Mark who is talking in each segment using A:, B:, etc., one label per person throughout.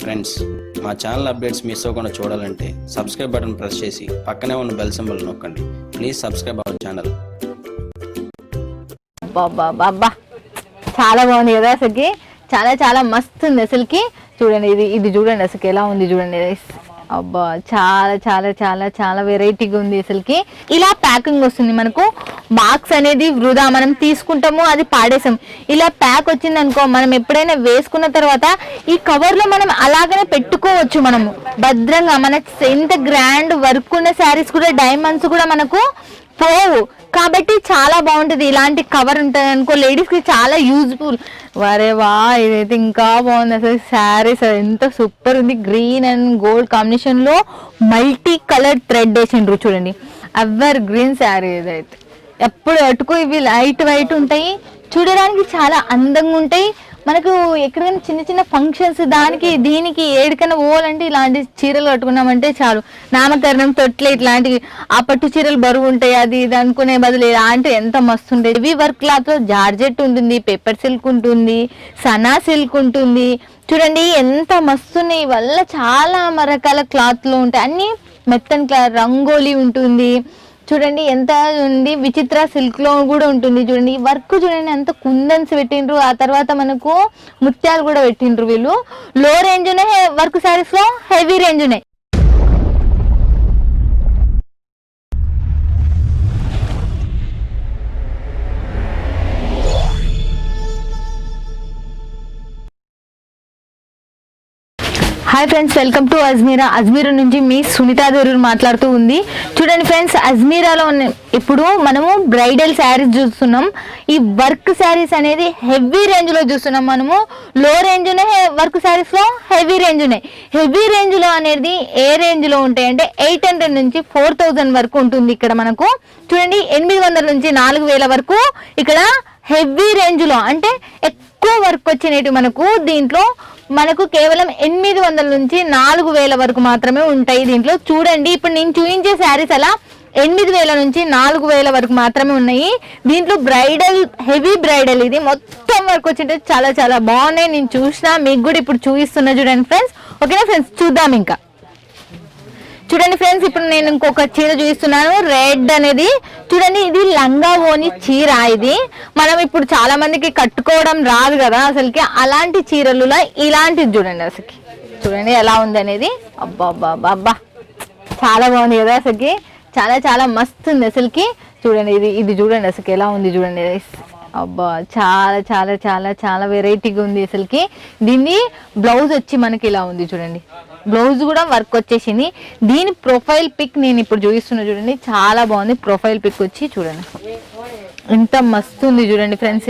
A: Friends, మా channel updates miss అవ్వకుండా చూడాలంటే సబ్స్క్రైబ్ బటన్ ప్రెస్ చేసి పక్కనే ఉన్న బెల్ సింబల్ నొక్కండి. Please subscribe our channel.
B: బాబా చాలా బాగుంది కదా అసలుకి, చాలా చాలా మస్తు ఉంది అసలుకి. చూడండి ఇది చూడండి అసలు ఎలా ఉంది చూడండి. అబ్బా చాలా చాలా చాలా చాలా వెరైటీగా ఉంది అసలుకి. ఇలా ప్యాకింగ్ వస్తుంది మనకు. బాక్స్ అనేది వృధా, మనం తీసుకుంటాము అది పాడేసాం. ఇలా ప్యాక్ వచ్చింది అనుకో, మనం ఎప్పుడైనా వేసుకున్న తర్వాత ఈ కవర్ లో మనం అలాగనే పెట్టుకోవచ్చు. మనము భద్రంగా మన ఎంత గ్రాండ్ వర్క్ ఉన్న శారీస్ కూడా, డైమండ్స్ కూడా మనకు పోవు. కాబట్టి చాలా బాగుంటుంది. ఇలాంటి కవర్ ఉంటుంది అనుకో, లేడీస్ కి చాలా యూజ్ఫుల్. వరే వా, ఇదైతే ఇంకా బాగుంది అసలు. శారీస్ ఎంత సూపర్ ఉంది. గ్రీన్ అండ్ గోల్డ్ కాంబినేషన్ లో మల్టీ కలర్ థ్రెడ్ వేసిండ్రు చూడండి. ఎవర్ గ్రీన్ శారీ ఇదైతే. ఎప్పుడు అటుకు ఇవి లైట్ వైట్ ఉంటాయి, చూడడానికి చాలా అందంగా ఉంటాయి. మనకు ఎక్కడికైనా చిన్న చిన్న ఫంక్షన్స్ దానికి దీనికి ఏడికైనా పోవాలంటే ఇలాంటి చీరలు కట్టుకున్నామంటే చాలు. నామకరణం, తొట్లే, ఇట్లాంటివి. ఆ పట్టు చీరలు బరువు ఉంటాయి, అది ఇది అనుకునే బదులు ఇలాంటి ఎంత మస్తు ఉంటాయి. హెవీ వర్క్ క్లాత్ లో జార్జెట్ ఉంటుంది, పేపర్ సిల్క్ ఉంటుంది, సనా సిల్క్ ఉంటుంది. చూడండి ఎంత మస్తున్నాయి. వల్ల చాలా రకాల క్లాత్ లో ఉంటాయి. అన్ని మెత్తని క్లాత్, రంగోలీ ఉంటుంది. చూడండి ఎంత ఉంది. విచిత్ర సిల్క్ లో కూడా ఉంటుంది. చూడండి వర్క్ చూడండి ఎంత కుందన్స్ పెట్టిండ్రు. ఆ తర్వాత మనకు ముత్యాలు కూడా పెట్టిండ్రు వీళ్ళు. లో రేంజ్ ఉన్నాయి వర్క్ శారీస్ లో, హెవీ రేంజ్ ఉన్నాయి. Hi friends, welcome to Ajmeera. Ajmeera నుంచి మీ సునీతా దేవూరు మాట్లాడుతూ ఉంది. చూడండి ఫ్రెండ్స్, అజ్మీరాలో ఇప్పుడు మనము బ్రైడల్ శారీస్ చూస్తున్నాం. ఈ వర్క్ శారీస్ అనేది హెవీ రేంజ్ లో చూస్తున్నాం మనము. లో రేంజ్ ఉన్నాయి వర్క్ శారీస్ లో, హెవీ రేంజ్ ఉన్నాయి. హెవీ రేంజ్ లో అనేది ఏ రేంజ్ లో ఉంటాయి అంటే 800 నుంచి 4000 వరకు ఉంటుంది ఇక్కడ మనకు. చూడండి 800 నుంచి 4000 వరకు ఇక్కడ హెవీ రేంజ్ లో, అంటే ఎక్కువ వర్క్ వచ్చినట్టు మనకు. దీంట్లో మనకు కేవలం 800 నుంచి 4000 వరకు మాత్రమే ఉంటాయి దీంట్లో. చూడండి ఇప్పుడు నేను చూపించే శారీస్ అలా 8000 నుంచి 4000 వరకు మాత్రమే ఉన్నాయి. దీంట్లో బ్రైడల్, హెవీ బ్రైడల్, ఇది మొత్తం వర్క్ వచ్చింటే చాలా చాలా బాగున్నాయి. నేను చూసినా, మీకు కూడా ఇప్పుడు చూపిస్తున్నా చూడండి ఫ్రెండ్స్. ఓకేనా ఫ్రెండ్స్, చూద్దాం ఇంకా. చూడండి ఫ్రెండ్స్, ఇప్పుడు నేను ఇంకొక చీర చూపిస్తున్నాను. రెడ్ అనేది చూడండి, ఇది లంగా ఓని చీర. ఇది మనం ఇప్పుడు చాలా మందికి కట్టుకోవడం రాదు కదా అసలుకి. అలాంటి చీరలలో ఇలాంటిది చూడండి అసలుకి. చూడండి ఎలా ఉంది అనేది. అబ్బా అబ్బా అబ్బా చాలా బాగుంది కదా అసలుకి. చాలా చాలా మస్తు ఉంది అసలుకి. చూడండి ఇది చూడండి అసలు ఎలా ఉంది చూడండి. అబ్బా చాలా చాలా చాలా చాలా వెరైటీగా ఉంది అసలుకి. దీన్ని బ్లౌజ్ వచ్చి మనకి ఇలా ఉంది చూడండి. బ్లౌజ్ కూడా వర్క్ వచ్చేసింది. దీని ప్రొఫైల్ పిక్ నేను ఇప్పుడు చూపిస్తున్నా చూడండి. చాలా బాగుంది ప్రొఫైల్ పిక్ వచ్చి. చూడండి ఎంత మస్తు ఉంది చూడండి ఫ్రెండ్స్.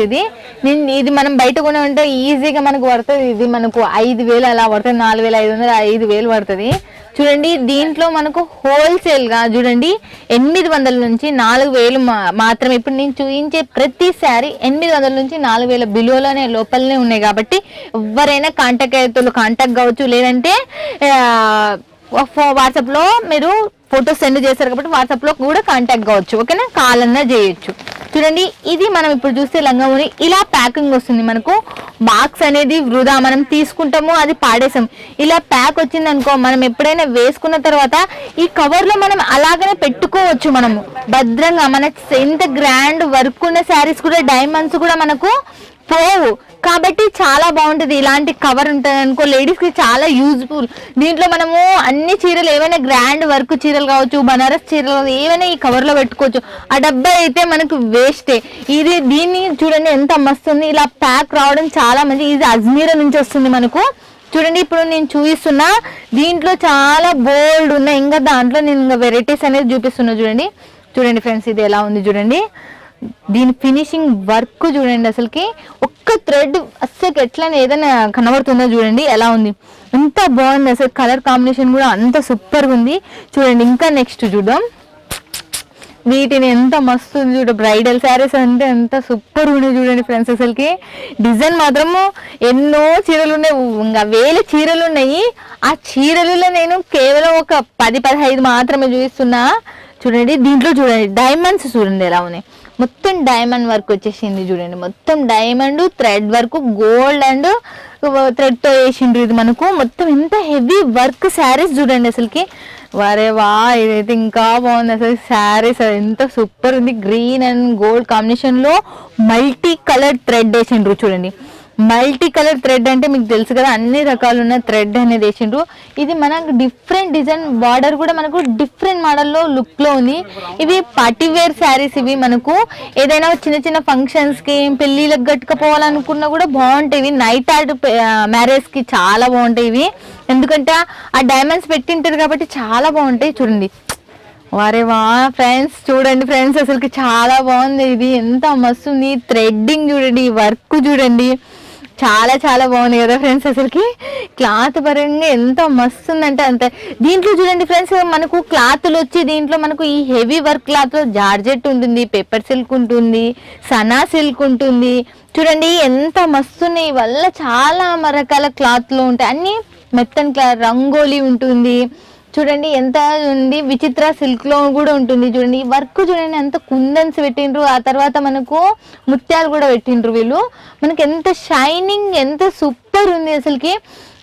B: ఇది మనం బయట కొనే ఉంటే ఈజీగా మనకు పడుతుంది. ఇది మనకు 5000 అలా పడుతుంది, 4500, 5000 పడుతుంది. చూడండి దీంట్లో మనకు హోల్సేల్ గా చూడండి 800 నుంచి 4000 మాత్రమే. ఇప్పుడు నేను చూపించే ప్రతి శారీ 800 నుంచి 4000 బిలోలోనే, లోపలనే ఉన్నాయి. కాబట్టి ఎవరైనా కాంటాక్ట్ కావచ్చు, లేదంటే వాట్సాప్ లో మీరు ఫోటో సెండ్ చేస్తారు కాబట్టి వాట్సాప్ లో కూడా కాంటాక్ట్ కావచ్చు. ఓకేనా, కాల్ అన్నా చేయొచ్చు. చూడండి ఇది మనం ఇప్పుడు చూస్తే లంగావోని ఇలా ప్యాకింగ్ వస్తుంది మనకు. బాక్స్ అనేది వృధా, మనం తీసుకుంటాము అది పాడేసాం. ఇలా ప్యాక్ వచ్చింది అనుకో, మనం ఎప్పుడైనా వేసుకున్న తర్వాత ఈ కవర్ లో మనం అలాగనే పెట్టుకోవచ్చు. మనము భద్రంగా మన ఎంత గ్రాండ్ వర్క్ ఉన్న శారీస్ కూడా, డైమండ్స్ కూడా మనకు పోవు. కాబట్టి చాలా బాగుంటుంది. ఇలాంటి కవర్ ఉంటుంది అనుకో, లేడీస్ కి చాలా యూజ్ఫుల్. దీంట్లో మనము అన్ని చీరలు, ఏమైనా గ్రాండ్ వర్క్ చీరలు కావచ్చు, బనారస్ చీరలు ఏమైనా ఈ కవర్ లో పెట్టుకోవచ్చు. ఆ డబ్బా అయితే మనకు వేస్టే. దీన్ని చూడండి ఎంత మస్తుంది. ఇలా ప్యాక్ రావడం చాలా మంచి. ఇది అజ్మీరా నుంచి వస్తుంది మనకు. చూడండి ఇప్పుడు నేను చూపిస్తున్నా. దీంట్లో చాలా బోల్డ్ ఉన్నాయి. ఇంకా దాంట్లో నేను ఇంకా వెరైటీస్ అనేది చూపిస్తున్నా చూడండి. చూడండి ఫ్రెండ్స్, ఇది ఎలా ఉంది చూడండి. దీని ఫినిషింగ్ వర్క్ చూడండి అసలుకి. ఒక్క థ్రెడ్ అస్సలు ఎట్లా ఏదైనా కనబడుతుందో చూడండి ఎలా ఉంది. ఎంత బాగుంది అసలు. కలర్ కాంబినేషన్ కూడా అంత సూపర్గా ఉంది. చూడండి ఇంకా నెక్స్ట్ చూద్దాం. వీటిని ఎంత మస్తు ఉంది చూడ. బ్రైడల్ శారీస్ అంటే ఎంత సూపర్ ఉన్నాయి చూడండి ఫ్రెండ్స్ అసలుకి. డిజైన్ మాత్రము ఎన్నో చీరలు ఉన్నాయి, ఇంకా 1000 చీరలు ఉన్నాయి. ఆ చీరలలో నేను కేవలం ఒక 10-15 మాత్రమే చూపిస్తున్నా. చూడండి దీంట్లో చూడండి డైమండ్స్ చూడండి ఎలా ఉన్నాయి. మొత్తం డైమండ్ వర్క్ వచ్చేసింది చూడండి, మొత్తం diamond thread work, gold and thread తో వేసిండ్రు. ఇది మనకు మొత్తం ఎంత హెవీ వర్క్ శారీస్ చూడండి అసలుకి. వరే వా, ఇదైతే ఇంకా బాగుంది అసలు శారీస్, ఎంత సూపర్ ఉంది. గ్రీన్ అండ్ గోల్డ్ కాంబినేషన్ లో మల్టీ కలర్ థ్రెడ్ వేసిండ్రు చూడండి. మల్టీ కలర్ థ్రెడ్ అంటే మీకు తెలుసు కదా, అన్ని రకాలు ఉన్న థ్రెడ్ అనేది వేసిండ్రు. ఇది మనకు డిఫరెంట్ డిజైన్, బార్డర్ కూడా మనకు డిఫరెంట్ మోడల్లో లుక్ లో ఉంది. ఇవి పార్టీ వేర్ శారీస్, ఇవి మనకు ఏదైనా చిన్న చిన్న ఫంక్షన్స్ కి పెళ్లిళ్ళకి కట్టుకపోవాలనుకున్నా కూడా బాగుంటాయి. నైట్ ఆర్ట్ మ్యారేజ్ కి చాలా బాగుంటాయి ఇవి, ఎందుకంటే ఆ డైమండ్స్ పెట్టింటారు కాబట్టి చాలా బాగుంటాయి. చూడండి వారే వా ఫ్రెండ్స్, చూడండి ఫ్రెండ్స్ అసలుకి చాలా బాగుంది. ఇది ఎంత మస్తు ఉంది, థ్రెడ్డింగ్ చూడండి, వర్క్ చూడండి, చాలా చాలా బాగుంది కదా ఫ్రెండ్స్. అసలుకి క్లాత్ పరంగా ఎంత మస్తు ఉందంటే అంత. దీంట్లో చూడండి ఫ్రెండ్స్, మనకు క్లాత్లు వచ్చి దీంట్లో మనకు ఈ హెవీ వర్క్ క్లాత్ లో జార్జెట్ ఉంటుంది, పేపర్ సిల్క్ ఉంటుంది, సనా సిల్క్ ఉంటుంది. చూడండి ఎంత మస్తున్నాయి, వల్ల చాలా రకాల క్లాత్లు ఉంటాయి, అన్ని మెత్తని క్లాత్. రంగోలీ ఉంటుంది చూడండి, ఎంత ఉంది. విచిత్ర సిల్క్ లో కూడా ఉంటుంది చూడండి. వర్క్ చూడండి, ఎంత కుందన్స్ పెట్టిండ్రు, ఆ తర్వాత మనకు ముత్యాలు కూడా పెట్టిండ్రు వీళ్ళు. మనకి ఎంత షైనింగ్, ఎంత సూపర్ ఉంది అసలుకి.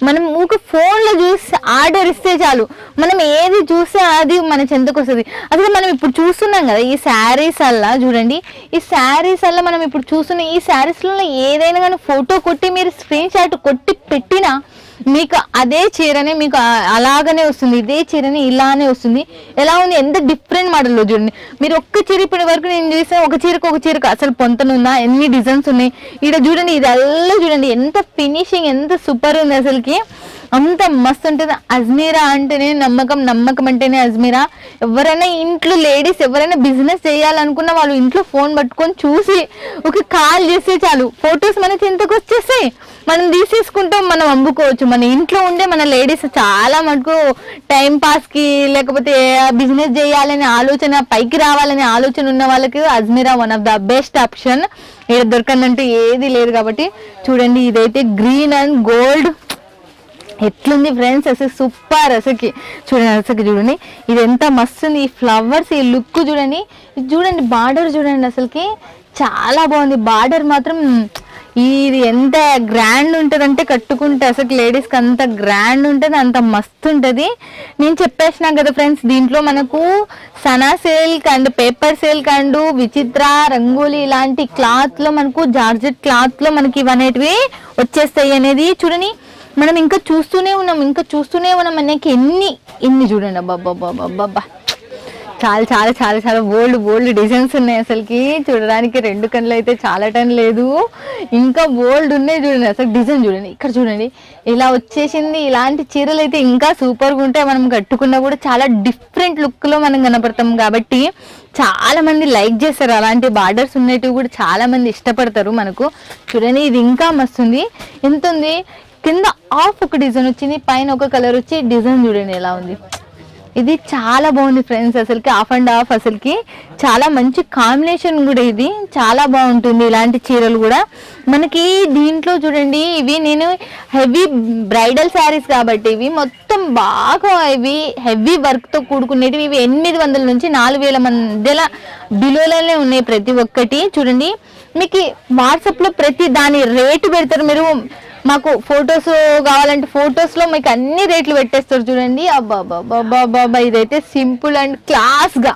B: మనం ఊక ఫోన్లో చూసి ఆర్డర్ ఇస్తే చాలు, మనం ఏది చూస్తే అది మన చెంతకు వస్తుంది. అసలు మనం ఇప్పుడు చూస్తున్నాం కదా ఈ శారీస్ అల్లా, చూడండి ఈ శారీస్ అల్లా మనం ఇప్పుడు చూస్తున్న ఈ శారీస్లలో ఏదైనా కానీ ఫోటో కొట్టి మీరు స్క్రీన్ షాట్ కొట్టి పెట్టినా మీకు అదే చీరనే మీకు అలాగనే వస్తుంది, ఇదే చీరని ఇలానే వస్తుంది. ఎలా ఉంది, ఎంత డిఫరెంట్ మోడల్లో చూడండి. మీరు ఒక్క చీర ఇప్పటి వరకు నేను చూస్తే ఒక చీరకు అసలు పొంతనుందా, ఎన్ని డిజైన్స్ ఉన్నాయి ఇక్కడ చూడండి. ఇదల్లా చూడండి ఎంత ఫినిషింగ్, ఎంత సూపర్ ఉంది అసలుకి, అంత మస్తు ఉంటుంది. అజ్మీరా అంటేనే నమ్మకం అంటేనే అజ్మీరా. ఎవరైనా ఇంట్లో లేడీస్ ఎవరైనా బిజినెస్ చేయాలనుకున్న వాళ్ళు ఇంట్లో ఫోన్ పట్టుకొని చూసి ఒక కాల్ చేస్తే చాలు, ఫొటోస్ మనకి ఎంతకు వచ్చేస్తాయి, మనం తీసేసుకుంటాం, మనం అమ్ముకోవచ్చు. మన ఇంట్లో ఉండే మన లేడీస్ చాలా మటుకు టైం పాస్ కి లేకపోతే బిజినెస్ చేయాలనే ఆలోచన, పైకి రావాలనే ఆలోచన ఉన్న వాళ్ళకి Ajmeera one of the best option. ఇక్కడ దొరకందంటూ ఏది లేదు కాబట్టి చూడండి. ఇదైతే గ్రీన్ అండ్ గోల్డ్ ఎట్లుంది ఫ్రెండ్స్, అసలు సూపర్ అసలుకి. చూడండి ఇది ఎంత మస్తుంది, ఈ ఫ్లవర్స్, ఈ లుక్ చూడండి. ఇది చూడండి బార్డర్ చూడండి, అసలుకి చాలా బాగుంది బార్డర్ మాత్రం. ఇది ఎంత గ్రాండ్ ఉంటుంది అంటే కట్టుకుంటే అసలు లేడీస్కి అంత గ్రాండ్ ఉంటుంది, అంత మస్తు ఉంటుంది. నేను చెప్పేసినా కదా ఫ్రెండ్స్, దీంట్లో మనకు Sana silk and paper silk and విచిత్ర, రంగోలీ ఇలాంటి క్లాత్లో మనకు జార్జెట్ క్లాత్లో మనకి ఇవనేటివి వచ్చేస్తాయి అనేది. చూడండి మనం ఇంకా చూస్తూనే ఉన్నాం మనకి ఎన్ని చూడండి. అబ్బాబ్బాబ్బాబ్బా, చాలా చాలా చాలా చాలా బోల్డ్ డిజైన్స్ ఉన్నాయి అసలుకి. చూడడానికి రెండు కళ్ళు అయితే చాలా టైం లేదు, ఇంకా బోల్డ్ ఉన్నాయి చూడండి. అసలు డిజైన్ చూడండి, ఇక్కడ చూడండి ఇలా వచ్చేసింది. ఇలాంటి చీరలు అయితే ఇంకా సూపర్గా ఉంటాయి, మనం కట్టుకున్నా కూడా చాలా డిఫరెంట్ లుక్లో మనం కనపడతాం కాబట్టి చాలా మంది లైక్ చేస్తారు. అలాంటి బార్డర్స్ ఉన్నట్టు కూడా చాలా మంది ఇష్టపడతారు మనకు. చూడండి ఇది ఇంకా మస్తుంది. ఎంత ఉంది, కింద ఆఫ్ ఒక డిజైన్ వచ్చింది, పైన ఒక కలర్ వచ్చి డిజైన్ చూడండి ఎలా ఉంది. ఇది చాలా బాగుంది ఫ్రెండ్స్, అసలుకి ఆఫ్ అండ్ ఆఫ్ అసలుకి చాలా మంచి కాంబినేషన్ కూడా. ఇది చాలా బాగుంటుంది ఇలాంటి చీరలు కూడా మనకి. దీంట్లో చూడండి ఇవి నేను హెవీ బ్రైడల్ శారీస్ కాబట్టి ఇవి మొత్తం బాగా ఇవి హెవీ వర్క్తో కూడుకునేవి. ఇవి 800 నుంచి 4000 మధ్యలో బిలోలోనే ఉన్నాయి ప్రతి ఒక్కటి. చూడండి మీకు వాట్సాప్లో ప్రతి దాని రేటు పెడతారు, మీరు మాకు ఫొటోస్ కావాలంటే ఫొటోస్లో మీకు అన్ని రేట్లు పెట్టేస్తారు చూడండి. అబ్బాబ్బాబ్బాబ్బా, ఇదైతే సింపుల్ అండ్ క్లాస్గా,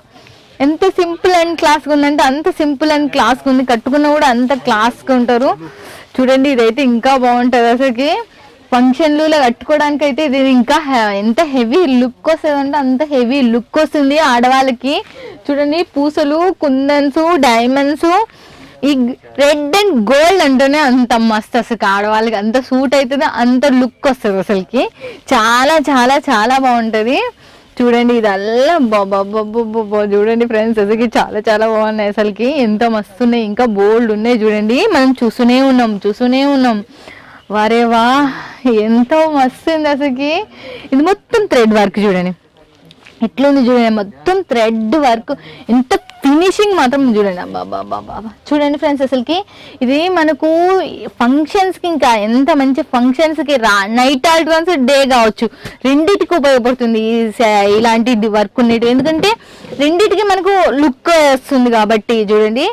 B: ఎంత సింపుల్ అండ్ క్లాస్గా ఉందంటే అంత సింపుల్ అండ్ క్లాస్గా ఉంది. కట్టుకున్నా కూడా అంత క్లాస్గా ఉంటారు చూడండి. ఇదైతే ఇంకా బాగుంటుంది అసలుకి, ఫంక్షన్లలో కట్టుకోవడానికి అయితే ఇది ఇంకా ఎంత హెవీ లుక్ వస్తుంది అంటే అంత హెవీ లుక్ వస్తుంది ఆడవాళ్ళకి. చూడండి పూసలు, కుందన్స్, డైమండ్స్, ఈ రెడ్ అండ్ గోల్డ్ అంటేనే అంత మస్తు అసలు ఆడవాళ్ళకి అంత సూట్ అవుతుంది, అంత లుక్ వస్తుంది అసలుకి. చాలా చాలా చాలా బాగుంటుంది చూడండి. ఇదల్లా బాబా చూడండి ఫ్రెండ్స్, అసలుకి చాలా చాలా బాగున్నాయి అసలుకి, ఎంత మస్తున్నాయి, ఇంకా బోల్డ్ ఉన్నాయి చూడండి. మనం చూస్తూనే ఉన్నాం. వరే వా, ఎంతో మస్తు ఉంది అసలుకి. ఇది మొత్తం థ్రెడ్ వర్క్ చూడండి ఎట్లుంది చూడండి, మొత్తం థ్రెడ్ వర్క్, ఎంత ఫినిషింగ్ మాత్రం చూడండి. అబ్బాబ్బాబ్బా చూడండి ఫ్రెండ్స్, అసలుకి ఇది మనకు ఫంక్షన్స్కి ఇంకా ఎంత మంచి ఫంక్షన్స్కి నైట్ ఆల్ట్రాన్స్ డే కావచ్చు రెండింటికి ఉపయోగపడుతుంది ఇలాంటి వర్క్ ఉండేవి. ఎందుకంటే రెండిటికి మనకు లుక్ వస్తుంది కాబట్టి చూడండి.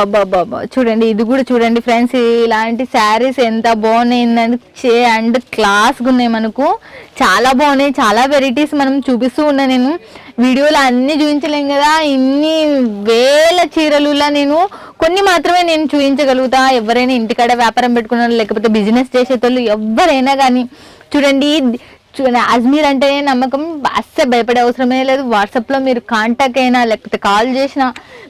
B: అబ్బాబ్బాబ్బా చూడండి, ఇది కూడా చూడండి ఫ్రెండ్స్, ఇలాంటి శారీస్ ఎంత బాగున్నాయి అండ్ క్లాస్గా ఉన్నాయి, మనకు చాలా బాగున్నాయి. చాలా వెరైటీస్ మనం చూపిస్తూ ఉన్నా, నేను వీడియోలో అన్ని చూపించలేం కదా, ఇన్ని వేల చీరలులా నేను కొన్ని మాత్రమే నేను చూపించగలుగుతా. ఎవరైనా ఇంటికాడ వ్యాపారం పెట్టుకున్నారు, లేకపోతే బిజినెస్ చేసేటోళ్ళు ఎవరైనా కానీ చూడండి. అజ్మీర్ అంటేనే నమ్మకం, అస్సలు భయపడే అవసరమే లేదు. వాట్సాప్లో మీరు కాంటాక్ట్ అయినా లేకపోతే కాల్ చేసినా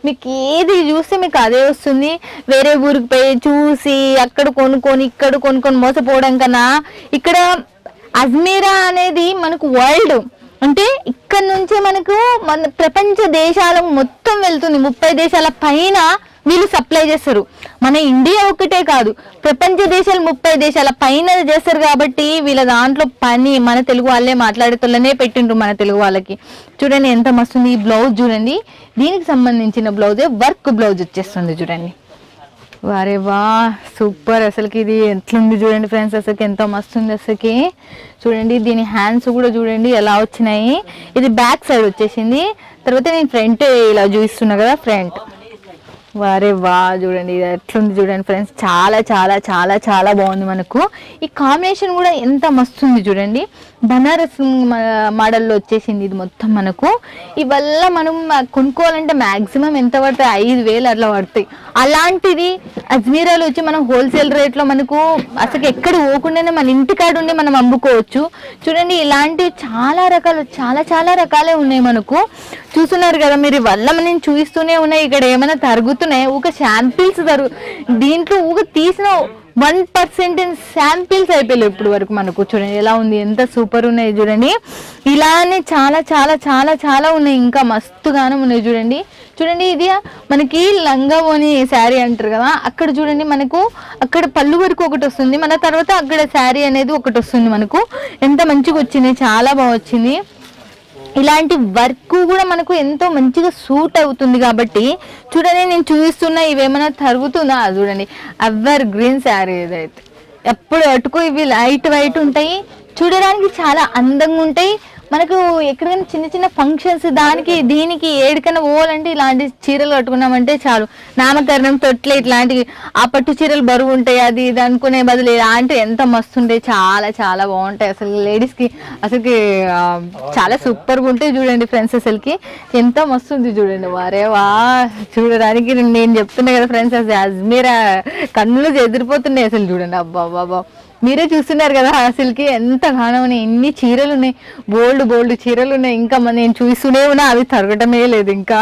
B: మీకు ఏది చూస్తే మీకు అదే వస్తుంది. వేరే ఊరికి పోయి చూసి అక్కడ కొనుక్కొని ఇక్కడ కొనుక్కొని మోసపోవడం కన్నా ఇక్కడ అజ్మీరా అనేది మనకు వరల్డ్ అంటే ఇక్కడ నుంచే మనకు మన ప్రపంచ దేశాల మొత్తం వెళ్తుంది. 30 దేశాల పైన వీళ్ళు సప్లై చేస్తారు. మన ఇండియా ఒక్కటే కాదు, ప్రపంచ దేశాలు 30 దేశాల పైన చేస్తారు. కాబట్టి వీళ్ళ దాంట్లో పని మన తెలుగు వాళ్ళే మాట్లాడేతోళ్ళనే పెట్టిండ్రు మన తెలుగు వాళ్ళకి. చూడండి ఎంత మస్తుంది. ఈ బ్లౌజ్ చూడండి, దీనికి సంబంధించిన బ్లౌజే వర్క్ బ్లౌజ్ వచ్చేస్తుంది చూడండి. వారే వా సూపర్. అసలుకి ఇది ఎట్లుంది చూడండి ఫ్రెండ్స్, అసలుకి ఎంతో మస్తుంది. అసలుకి చూడండి దీని హ్యాండ్స్ కూడా చూడండి ఎలా వచ్చినాయి. ఇది బ్యాక్ సైడ్ వచ్చేసింది. తర్వాత నేను ఫ్రంట్ ఇలా చూపిస్తున్నా కదా, ఫ్రంట్. వారే వా చూడండి ఇది ఎట్లుంది చూడండి ఫ్రెండ్స్, చాలా చాలా చాలా చాలా బాగుంది. మనకు ఈ కాంబినేషన్ కూడా ఎంత మస్తుంది చూడండి. బనారస్ మోడల్లో వచ్చేసింది ఇది మొత్తం. మనకు ఇవల్ల మనం కొనుక్కోవాలంటే మ్యాక్సిమం ఎంత పడతాయి, 5,000 అట్లా పడతాయి. అలాంటిది అజ్మీరాలో వచ్చి మనం హోల్సేల్ రేట్లో మనకు అసలు ఎక్కడ పోకుండానే మన ఇంటికాడ ఉండి మనం అమ్ముకోవచ్చు. చూడండి ఇలాంటివి చాలా రకాలు, చాలా చాలా రకాలే ఉన్నాయి. మనకు చూస్తున్నారు కదా మీరు, వల్ల నేను చూపిస్తూనే ఉన్నాయి. ఇక్కడ ఏమైనా తరుగుతున్నాయి, ఊక శాంపిల్స్ దీంట్లో ఊక తీసిన 1% శాంపిల్స్ అయిపోయాయి ఇప్పుడు వరకు. మనకు చూడండి ఎలా ఉంది, ఎంత సూపర్ ఉన్నాయి చూడండి. ఇలానే చాలా చాలా చాలా చాలా ఉన్నాయి, ఇంకా మస్తుగానే ఉన్నాయి చూడండి. చూడండి ఇది మనకి లంగా ఓని శారీ అంటారు కదా, అక్కడ చూడండి మనకు అక్కడ పళ్ళు వరకు ఒకటి వస్తుంది, మన తర్వాత అక్కడ శారీ అనేది ఒకటి వస్తుంది. మనకు ఎంత మంచిగా వచ్చింది, చాలా బాగా వచ్చింది. ఇలాంటి వర్క్ కూడా మనకు ఎంతో మంచిగా సూట్ అవుతుంది. కాబట్టి చూడండి నేను చూపిస్తున్నా, ఇవేమైనా తరుగుతుందా చూడండి. ఎవర్ గ్రీన్ శారీ ఇదైతే ఎప్పుడు అటుకు ఇవి లైట్ వైట్ ఉంటాయి, చూడడానికి చాలా అందంగా ఉంటాయి. మనకు ఎక్కడికైనా చిన్న చిన్న ఫంక్షన్స్ దానికి దీనికి ఏడికైనా పోవాలంటే ఇలాంటి చీరలు కట్టుకున్నామంటే చాలు. నామకరణం తొట్లే ఇట్లాంటివి, ఆ పట్టు చీరలు బరువు ఉంటాయి, అది ఇది అనుకునే బదులు ఇలాంటివి ఎంత మస్తు ఉంటాయి, చాలా చాలా బాగుంటాయి. అసలు లేడీస్కి అసలుకి చాలా సూపర్గా ఉంటాయి చూడండి ఫ్రెండ్స్. అసలుకి ఎంత మస్తు ఉంది చూడండి. వారే వా చూడడానికి నేను చెప్తున్నా కదా ఫ్రెండ్స్, అసలు అజ్మీరా కన్నులు ఎదిరిపోతున్నాయి అసలు చూడండి. అబ్బా బాబా మీరే చూస్తున్నారు కదా అసలుకి ఎంత గానం ఉన్నాయి, ఎన్ని చీరలు ఉన్నాయి, బోల్డ్ చీరలు ఉన్నాయి. ఇంకా నేను చూస్తూనే ఉన్నా, అవి తరగటమే లేదు. ఇంకా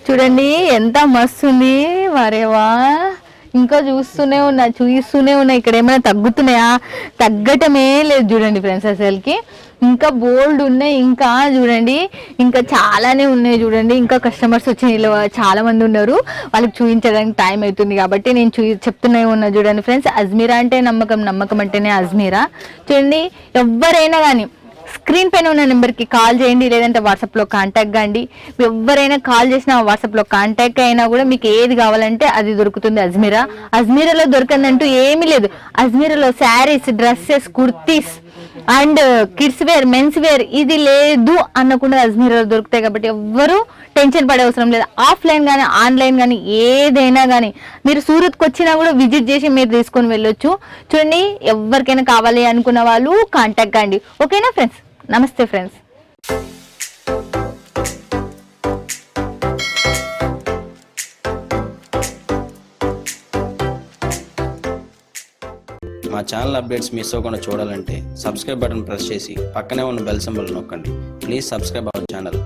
B: చూడండి ఎంత మస్తు ఉంది. వారేవా ఇంకా చూస్తూనే ఉన్నా. ఇక్కడ ఏమైనా తగ్గుతున్నాయా, తగ్గటమే లేదు చూడండి ఫ్రెండ్స్. అసలుకి ఇంకా బోల్డ్ ఉన్నాయి, ఇంకా చూడండి ఇంకా చాలానే ఉన్నాయి చూడండి. ఇంకా కస్టమర్స్ వచ్చి చాలా మంది ఉన్నారు, వాళ్ళకి చూపించడానికి టైం అవుతుంది కాబట్టి నేను చెప్తూనే ఉన్నా చూడండి ఫ్రెండ్స్. అజ్మీరా అంటే నమ్మకం అంటేనే అజ్మీరా. చూడండి ఎవరైనా కానీ స్క్రీన్ పైన ఉన్న నెంబర్కి కాల్ చేయండి, లేదంటే వాట్సాప్లో కాంటాక్ట్ కాండి. ఎవరైనా కాల్ చేసినా వాట్సాప్లో కాంటాక్ట్ అయినా కూడా మీకు ఏది కావాలంటే అది దొరుకుతుంది అజ్మీరాలో దొరకందంటూ ఏమీ లేదు. అజ్మీరాలో saris, dresses, kurtis and kids wear, men's wear ఇది లేదు అనకుండా అజ్మీరాలో దొరుకుతాయి. కాబట్టి ఎవ్వరూ టెన్షన్ పడే అవసరం లేదు. ఆఫ్లైన్ కానీ ఆన్లైన్ కానీ ఏదైనా కానీ మీరు సూరత్కి వచ్చినా కూడా విజిట్ చేసి మీరు తీసుకొని వెళ్ళొచ్చు. చూడండి ఎవరికైనా కావాలి అనుకున్న వాళ్ళు కాంటాక్ట్ కాండి. ఓకేనా ఫ్రెండ్స్, నమస్తే ఫ్రెండ్స్.
A: మా ఛానల్ అప్డేట్స్ మిస్ అవ్వకుండా చూడాలంటే సబ్స్క్రైబ్ బటన్ ప్రెస్ చేసి పక్కనే ఉన్న బెల్ సింబల్ నొక్కండి. Please subscribe our channel.